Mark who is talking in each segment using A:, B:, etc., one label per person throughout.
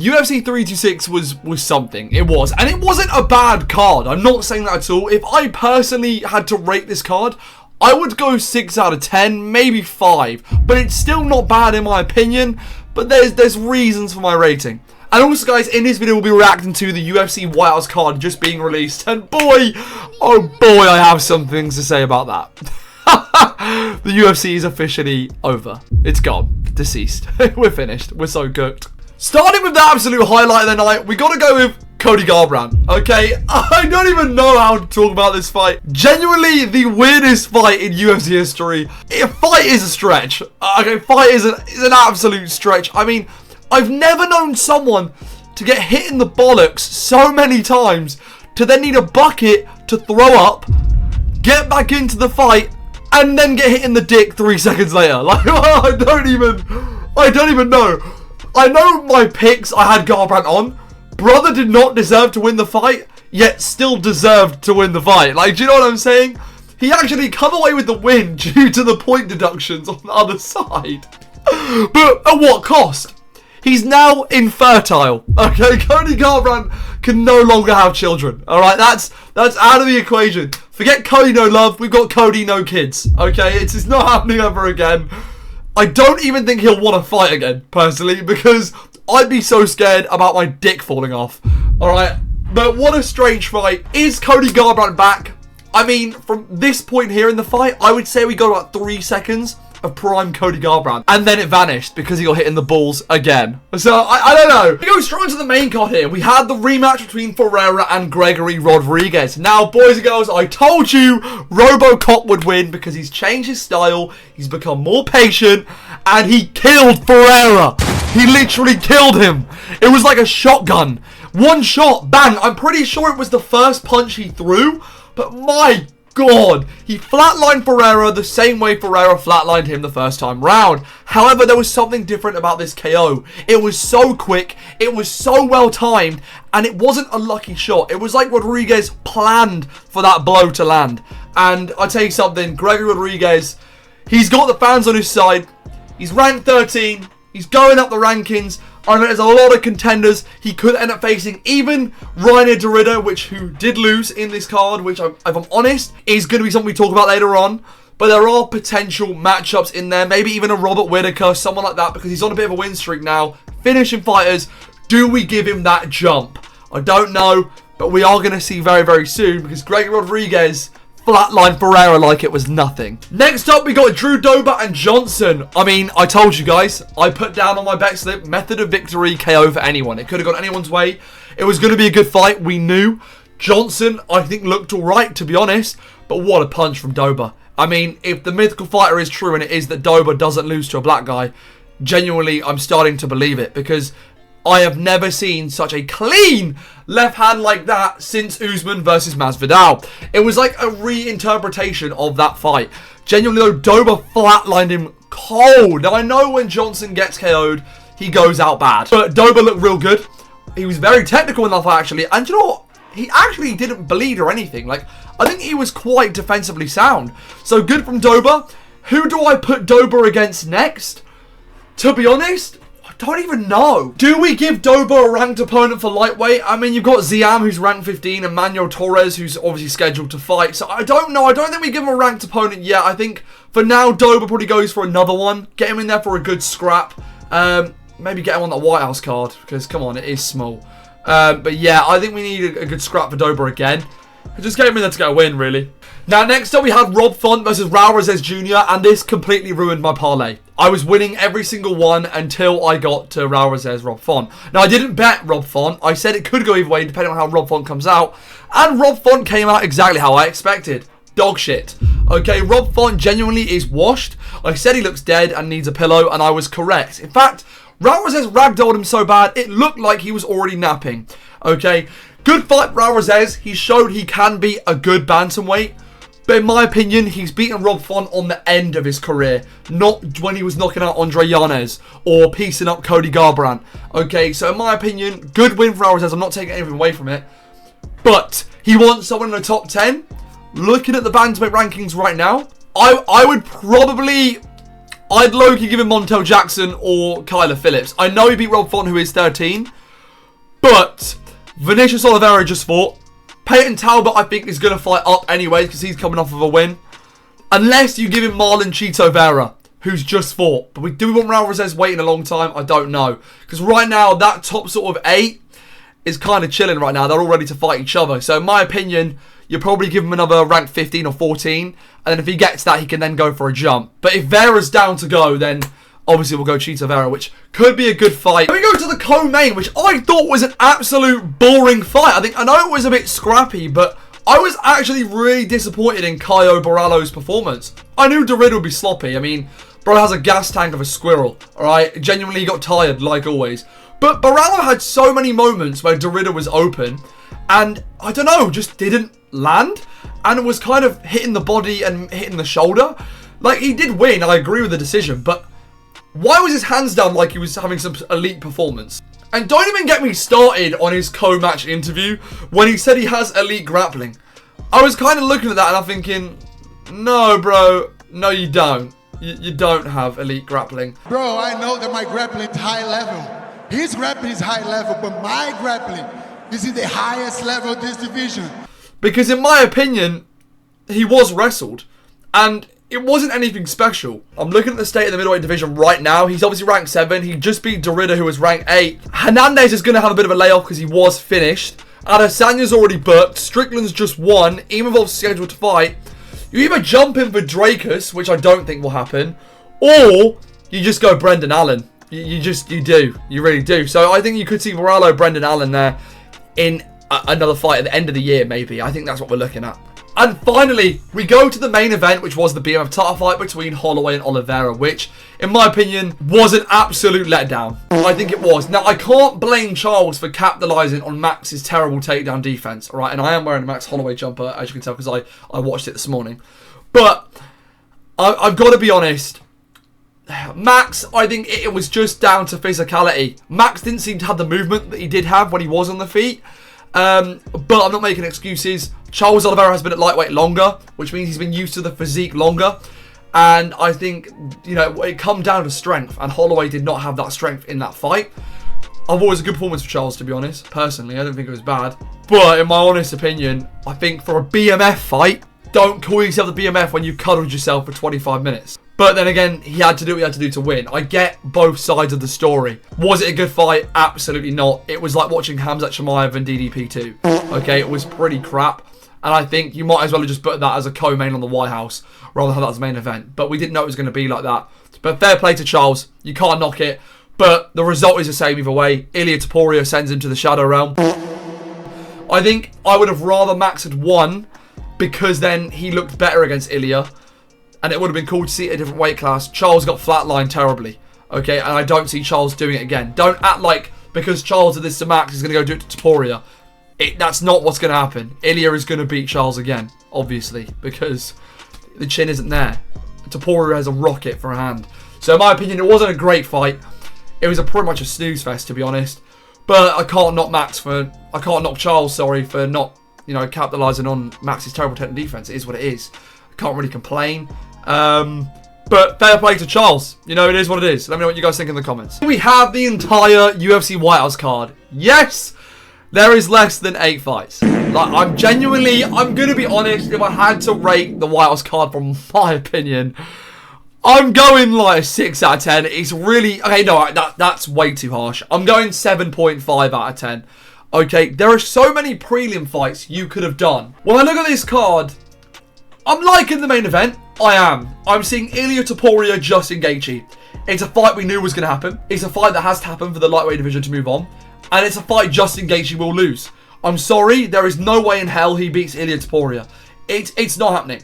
A: UFC 326 was something. It was. And it wasn't a bad card. I'm not saying that at all. If I personally had to rate this card, I would go 6 out of 10, maybe 5. But it's still not bad in my opinion. But there's reasons for my rating. And also, guys, in this video, we'll be reacting to the UFC White House card just being released. And boy, oh boy, I have some things to say about that. The UFC is officially over. It's gone. Deceased. We're finished. We're so cooked. Starting with the absolute highlight of the night, we got to go with Cody Garbrandt. Okay, I don't even know how to talk about this fight. Genuinely, the weirdest fight in UFC history. Fight is a stretch. Okay, fight is an absolute stretch. I mean, I've never known someone to get hit in the bollocks so many times to then need a bucket to throw up, get back into the fight, and then get hit in the dick 3 seconds later. Like, I don't even know. I know my picks I had Garbrandt on. Brother did not deserve to win the fight, yet still deserved to win the fight. Like, do you know what I'm saying? He actually come away with the win due to the point deductions on the other side. But at what cost? He's now infertile. Okay, Cody Garbrandt can no longer have children. Alright, that's out of the equation. Forget Cody no love, we've got Cody no kids. Okay, it's not happening ever again. I don't even think he'll want to fight again, personally, because I'd be so scared about my dick falling off. Alright, but what a strange fight. Is Cody Garbrandt back? I mean, from this point here in the fight, I would say we got about 3 seconds of prime Cody Garbrandt, and then it vanished because he got hit in the balls again. So I don't know. We go straight into the main card here. We had the rematch between Ferreira and Gregory Rodriguez. Now, boys and girls, I told you RoboCop would win because he's changed his style, he's become more patient, and he killed Ferreira. He literally killed him. It was like a shotgun. One shot, bang. I'm pretty sure it was the first punch he threw, but my God, he flatlined Ferreira the same way Ferreira flatlined him the first time round. However, there was something different about this KO. It was so quick, it was so well timed, and it wasn't a lucky shot. It was like Rodriguez planned for that blow to land. And I'll tell you something, Gregory Rodriguez, he's got the fans on his side. He's ranked 13. He's going up the rankings. I know there's a lot of contenders he could end up facing. Even Reiner Derrida, who did lose in this card, which, if I'm honest, is going to be something we talk about later on. But there are potential matchups in there. Maybe even a Robert Whittaker, someone like that, because he's on a bit of a win streak now. Finishing fighters, do we give him that jump? I don't know, but we are going to see very, very soon, because Gregory Rodriguez flatline Ferreira like it was nothing. Next up, we got Drew Dober and Johnson. I mean, I told you guys, I put down on my bet slip, method of victory, KO for anyone. It could have gone anyone's way. It was going to be a good fight, we knew. Johnson, I think, looked alright, to be honest. But what a punch from Dober. I mean, if the mythical fighter is true, and it is that Dober doesn't lose to a black guy, genuinely, I'm starting to believe it. Because I have never seen such a clean left hand like that since Usman versus Masvidal. It was like a reinterpretation of that fight. Genuinely though, Dober flatlined him cold. Now I know when Johnson gets KO'd, he goes out bad. But Dober looked real good. He was very technical in that fight actually. And you know what? He actually didn't bleed or anything. Like, I think he was quite defensively sound. So good from Dober. Who do I put Dober against next? To be honest, don't even know. Do we give Dober a ranked opponent for lightweight? I mean, you've got Ziam, who's ranked 15, and Manuel Torres, who's obviously scheduled to fight. So I don't know. I don't think we give him a ranked opponent yet. I think for now, Dober probably goes for another one. Get him in there for a good scrap. Maybe get him on that White House card, because come on, it is small. But yeah, I think we need a good scrap for Dober again. Just get him in there to get a win, really. Now, next up, we had Rob Font versus Raul Rosales Jr., and this completely ruined my parlay. I was winning every single one until I got to Raul Rosales Rob Font. Now, I didn't bet Rob Font. I said it could go either way, depending on how Rob Font comes out. And Rob Font came out exactly how I expected. Dog shit. Okay, Rob Font genuinely is washed. I said he looks dead and needs a pillow, and I was correct. In fact, Raul Rosales ragdolled him so bad, it looked like he was already napping. Okay, good fight, Raul Rosales. He showed he can be a good bantamweight. But in my opinion, he's beaten Rob Font on the end of his career. Not when he was knocking out Andre Yanez or piecing up Cody Garbrandt. Okay, so in my opinion, good win for Raul Rosales. I'm not taking anything away from it. But he wants someone in the top 10. Looking at the bantamweight rankings right now, I would probably... I'd low-key give him Montel Jackson or Kyler Phillips. I know he beat Rob Font, who is 13. But Vinicius Oliveira just fought. Peyton Talbot, I think, is going to fight up anyways because he's coming off of a win. Unless you give him Marlon Chito Vera, who's just fought. But do we want Raul Rosales waiting a long time? I don't know. Because right now, that top sort of 8 is kind of chilling right now. They're all ready to fight each other. So in my opinion, you'll probably give him another rank 15 or 14. And then if he gets that, he can then go for a jump. But if Vera's down to go, then obviously we'll go Chito Vera, which could be a good fight. Then we go to the co-main, which I thought was an absolute boring fight. I know it was a bit scrappy, but I was actually really disappointed in Caio Borralho's performance. I knew Dorito would be sloppy. I mean, bro has a gas tank of a squirrel, alright? Genuinely got tired, like always. But Borralho had so many moments where Dorito was open, and, I don't know, just didn't land, and was kind of hitting the body and hitting the shoulder. Like, he did win, I agree with the decision, but why was his hands down like he was having some elite performance? And don't even get me started on his co-match interview when he said he has elite grappling. I was kind of looking at that and I'm thinking, no, bro, no, you don't. You don't have elite grappling.
B: Bro, I know that my grappling is high level. His grappling is high level, but my grappling is in the highest level of this division.
A: Because in my opinion, he was wrestled. And it wasn't anything special. I'm looking at the state of the middleweight division right now. He's obviously ranked 7. He just beat Dorito, who was ranked 8. Hernandez is going to have a bit of a layoff because he was finished. Adesanya's already booked. Strickland's just won. Imovov's scheduled to fight. You either jump in for Drakus, which I don't think will happen, or you just go Brendan Allen. You do. You really do. So I think you could see Borralho, Brendan Allen there in another fight at the end of the year, maybe. I think that's what we're looking at. And finally, we go to the main event, which was the BMF title fight between Holloway and Oliveira, which, in my opinion, was an absolute letdown. I think it was. Now, I can't blame Charles for capitalising on Max's terrible takedown defense, alright? And I am wearing a Max Holloway jumper, as you can tell, because I watched it this morning. But I've got to be honest. Max, I think it was just down to physicality. Max didn't seem to have the movement that he did have when he was on the feet. But I'm not making excuses. Charles Oliveira has been at lightweight longer, which means he's been used to the physique longer. And I think, you know, it come down to strength. And Holloway did not have that strength in that fight. I've always a good performance for Charles, to be honest. Personally, I don't think it was bad. But in my honest opinion, I think for a BMF fight, don't call yourself the BMF when you cuddled yourself for 25 minutes. But then again, he had to do what he had to do to win. I get both sides of the story. Was it a good fight? Absolutely not. It was like watching Khamzat Chimaev and DDP2. Okay, it was pretty crap. And I think you might as well have just put that as a co-main on the White House rather than have that as a main event. But we didn't know it was going to be like that. But fair play to Charles. You can't knock it. But the result is the same either way. Ilia Topuria sends him to the Shadow Realm. I think I would have rather Max had won because then he looked better against Ilia. And it would have been cool to see it in a different weight class. Charles got flatlined terribly. Okay, and I don't see Charles doing it again. Don't act like because Charles did this to Max, he's going to go do it to Topuria. That's not what's going to happen. Ilia is going to beat Charles again, obviously, because the chin isn't there. Topuria has a rocket for a hand. So in my opinion, it wasn't a great fight. It was pretty much a snooze fest, to be honest. But I can't knock Charles, for not, you know, capitalising on Max's terrible technical defense. It is what it is. I can't really complain. But fair play to Charles. You know, it is what it is. Let me know what you guys think in the comments. We have the entire UFC White House card. Yes, there is less than 8 fights. Like, I'm going to be honest, if I had to rate the White House card from my opinion, I'm going like a 6 out of 10. It's really, okay, no, that's way too harsh. I'm going 7.5 out of 10. Okay, there are so many prelim fights you could have done. When I look at this card, I'm liking the main event. I am. I'm seeing Ilia Topuria, Justin Gaethje. It's a fight we knew was going to happen. It's a fight that has to happen for the lightweight division to move on. And it's a fight Justin Gaethje will lose. I'm sorry, there is no way in hell he beats Ilia Topuria. It's not happening.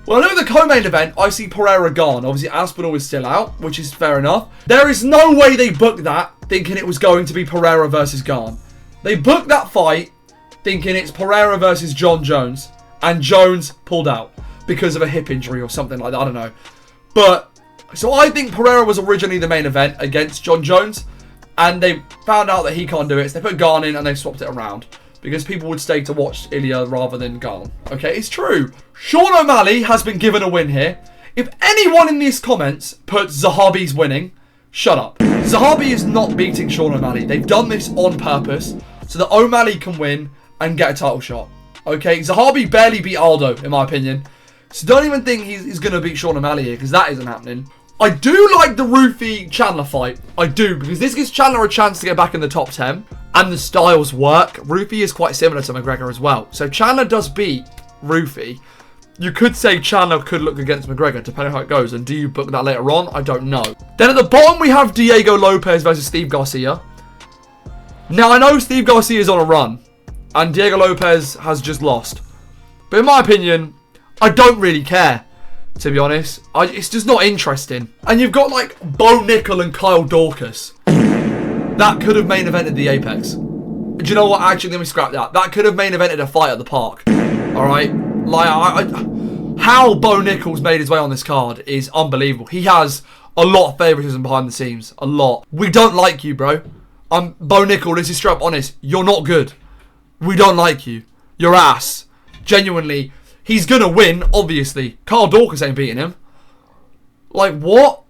A: Well, I know the co-main event, I see Pereira gone. Obviously, Aspinall is still out, which is fair enough. There is no way they booked that thinking it was going to be Pereira versus Garn. They booked that fight thinking it's Pereira versus John Jones. And Jones pulled out because of a hip injury or something like that. I don't know. But, so I think Pereira was originally the main event against John Jones. And they found out that he can't do it. So they put Garn in and they swapped it around. Because people would stay to watch Ilia rather than Garn. Okay, it's true. Sean O'Malley has been given a win here. If anyone in these comments puts Zahabi's winning, shut up. Zahabi is not beating Sean O'Malley. They've done this on purpose. so that O'Malley can win and get a title shot. Okay, Zahabi barely beat Aldo, in my opinion. So don't even think he's going to beat Sean O'Malley here, because that isn't happening. I do like the Rufy-Chandler fight. I do, because this gives Chandler a chance to get back in the top 10. And the styles work. Rufy is quite similar to McGregor as well. So Chandler does beat Rufy. You could say Chandler could look against McGregor, depending on how it goes. And do you book that later on? I don't know. Then at the bottom, we have Diego Lopez versus Steve Garcia. Now, I know Steve Garcia is on a run. And Diego Lopez has just lost. But in my opinion, I don't really care. To be honest, it's just not interesting. And you've got like Bo Nickel and Kyle Dorcas. That could have main evented the Apex. Do you know what? Actually, let me scrap that. That could have main evented a fight at the park. Alright? Like, how Bo Nickel's made his way on this card is unbelievable. He has a lot of favoritism behind the scenes. A lot. We don't like you, bro. Bo Nickel, this is straight up honest. You're not good. We don't like you. You're ass. Genuinely. He's going to win, obviously. Carl Dorcas ain't beating him. Like, what?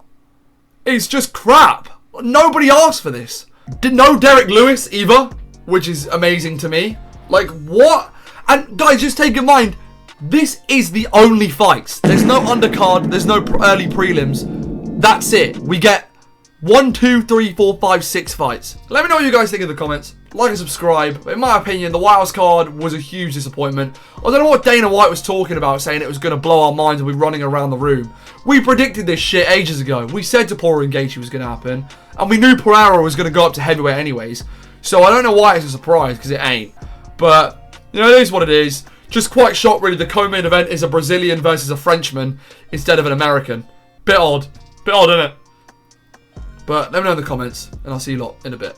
A: It's just crap. Nobody asked for this. No Derek Lewis either, which is amazing to me. Like, what? And, guys, just take in mind, this is the only fights. There's no undercard. There's no early prelims. That's it. We get 1, 2, 3, 4, 5, 6 fights. Let me know what you guys think in the comments. Like and subscribe. In my opinion, the White House card was a huge disappointment. I don't know what Dana White was talking about, saying it was going to blow our minds and we're running around the room. We predicted this shit ages ago. We said Tapora and Gaethje was going to happen. And we knew Pereira was going to go up to heavyweight anyways. So I don't know why it's a surprise, because it ain't. But, you know, it is what it is. Just quite shocked, really. The co-main event is a Brazilian versus a Frenchman instead of an American. Bit odd. Bit odd, isn't it? But let me know in the comments, and I'll see you lot in a bit.